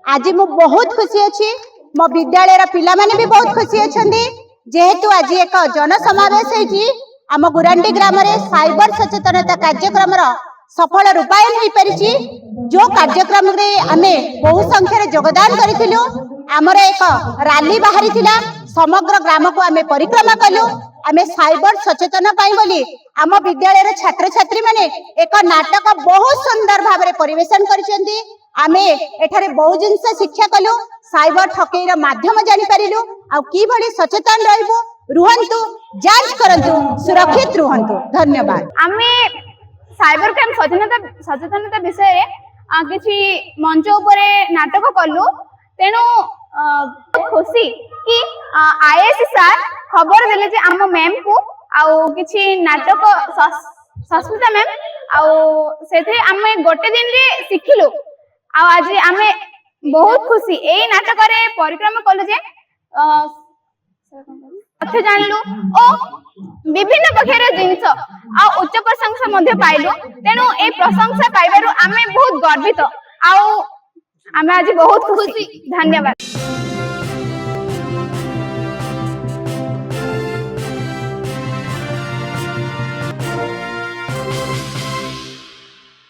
आज मु बहुत खुशी अच्छी मो विद्यालय पिला माने भी बहुत खुशी अछंदी जेहेतु आज एक जनसमावेश है आम गुरांडी ग्राम रे साइबर सचेतनता कार्यक्रम सफल रूपायन हो पारिछि। जो कार्यक्रम रे आमे बहु संख्या रे योगदान करिथिलु। आमर एक रैली बाहरी थिला समग्र ग्राम को आमे परिक्रमा कलु। आमे साइबर सचेतन पाई बोली आम विद्यालय छात्र छात्री माने एक नाटक बहुत सुंदर भाव में परिवेशन करिसेंती। आमे एठारे बहु जिनस शिक्षा कलु साइबर ठकेई रो माध्यम जानि परिलु आ की भली सचेतन रहबो रुहंतु जांच करंतु सुरक्षित रुहंतु। धन्यवाद। आमे साइबर क्राइम सचेतनता विषय किछि मंच उपरे नाटक कलु तेनु खुशी कि आईएएस सर खबर देले जे आम मैम को आउ किछि नाटक संस्कृता मैम आउ सेथे आमे गोटे दिन रे सिखिलु आ आज आमे बहुत खुशी एई नाटक रे परिक्रमा कलु जे तथ्य जानलु ओ विभिन्न प्रकार जिनस आ उच्च प्रशंसा मध्ये पाइलु। तेनु ए प्रशंसा पाइबारु आमे बहुत गर्वित आउ आमे आज बहुत खुशी। धन्यवाद।